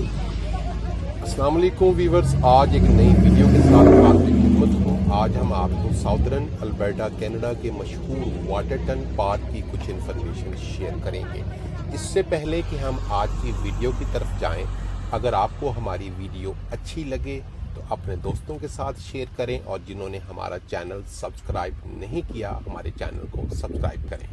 अस्सलाम वालेकुम व्यूअर्स, आज एक नई वीडियो के साथ आपकी खिदमत हूँ। आज हम आपको साउदर्न अल्बर्टा कनाडा के मशहूर वाटरटन पार्क की कुछ इन्फॉर्मेशन शेयर करेंगे। इससे पहले कि हम आज की वीडियो की तरफ जाएं, अगर आपको हमारी वीडियो अच्छी लगे तो अपने दोस्तों के साथ शेयर करें और जिन्होंने हमारा चैनल सब्सक्राइब नहीं किया हमारे चैनल को सब्सक्राइब करें।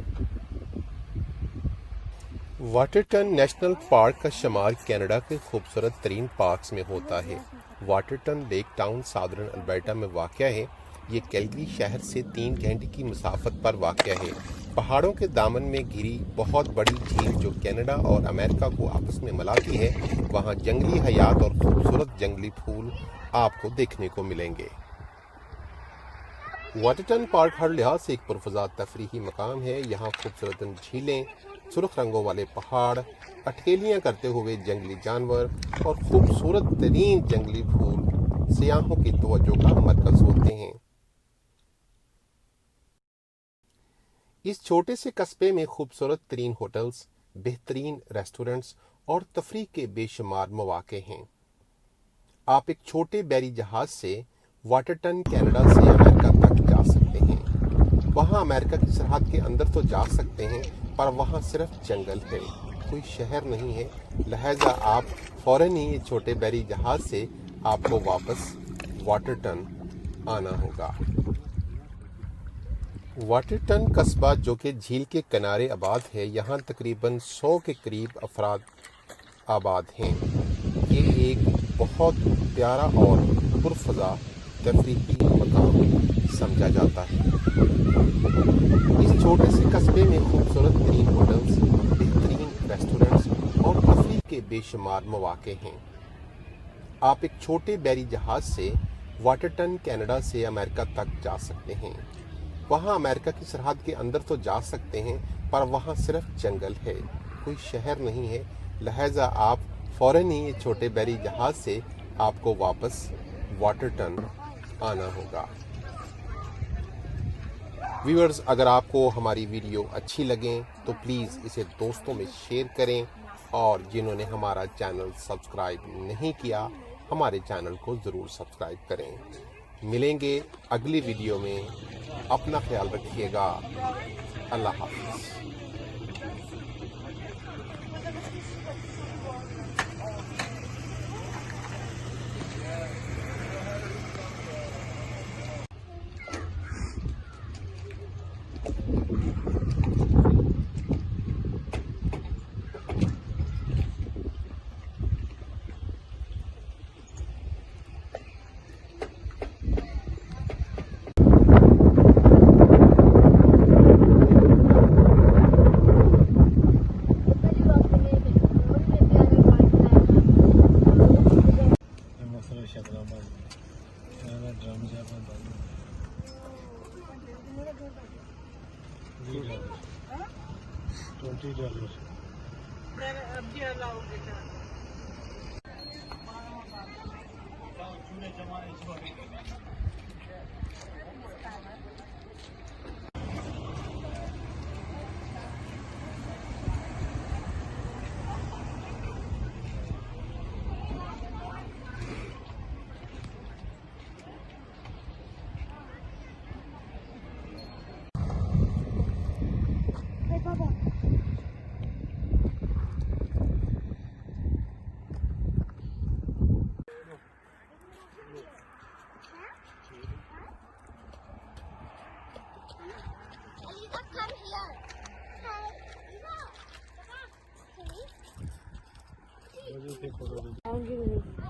वाटरटन नेशनल पार्क का शुमार कनाडा के खूबसूरत तरीन पार्क्स में होता है। वाटरटन लेक टाउन साउदर्न अल्बर्टा में वाक़या है। ये कैलगरी शहर से 3 घंटे की मुसाफत पर वाक़या है। पहाड़ों के दामन में घिरी बहुत बड़ी झील जो कनाडा और अमेरिका को आपस में मिलाती है, वहाँ जंगली हयात और खूबसूरत जंगली फूल आपको देखने को मिलेंगे। वाटरटन पार्क हर लिहाज से एक पुरफ़ज़ा तफरीही मकाम है। यहाँ खूबसूरत झीलें, सुर्ख रंगों वाले पहाड़, अटकेलियाँ करते हुए जंगली जानवर और खूबसूरत तरीन जंगली फूल सियाहों की तवज्जो का मरकज़ होते हैं। इस छोटे से कस्बे में खूबसूरत तरीन होटल्स, बेहतरीन रेस्टोरेंट्स और तफरीह के बेशुमार मौक़े हैं। आप एक छोटे बैरी जहाज से वाटरटन कनाडा से अमेरिका तक जा सकते हैं। वहाँ अमेरिका की सरहद के अंदर तो जा सकते हैं, पर वहाँ सिर्फ जंगल है, कोई शहर नहीं है। लिहाजा आप फौरन ही ये छोटे बैरी जहाज से आपको वापस वाटरटन आना होगा। वाटरटन कस्बा जो कि झील के किनारे आबाद है, यहाँ तकरीबन 100 के करीब अफराद आबाद हैं। ये एक बहुत प्यारा और पुरफ़ज़ा तफरीही मकाम समझा जाता है। इस छोटे से कस्बे में खूबसूरत तरीन होटल्स, बेहतरीन रेस्टोरेंट्स और तफरीह के बेशुमार मौक़े हैं। आप एक छोटे बैरी जहाज से वाटरटन कनाडा से अमेरिका तक जा सकते हैं। वहाँ अमेरिका की सरहद के अंदर तो जा सकते हैं, पर वहाँ सिर्फ जंगल है, कोई शहर नहीं है। लिहाजा आप फौरन ही ये छोटे बैरी जहाज से आपको वापस वाटरटन आना होगा। व्यूअर्स, अगर आपको हमारी वीडियो अच्छी लगे तो प्लीज़ इसे दोस्तों में शेयर करें और जिन्होंने हमारा चैनल सब्सक्राइब नहीं किया हमारे चैनल को ज़रूर सब्सक्राइब करें। मिलेंगे अगली वीडियो में। अपना ख्याल रखिएगा। अल्लाह हाफ़िज़।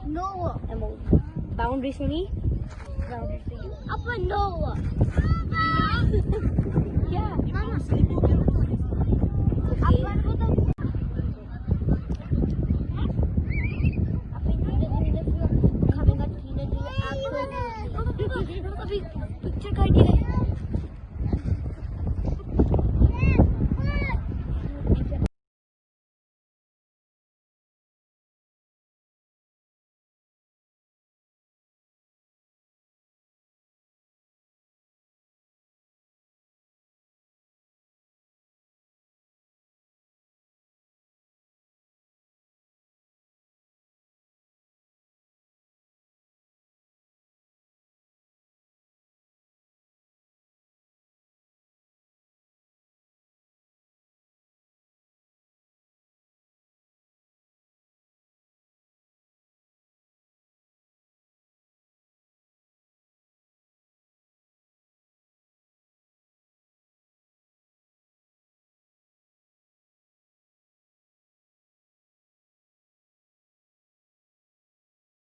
No. Boundaries for me? Boundaries for you. Upper no. Yeah. Mama. Okay. Upper को तो खावेगा तीन दिन आपको अभी पिक्चर काट दिया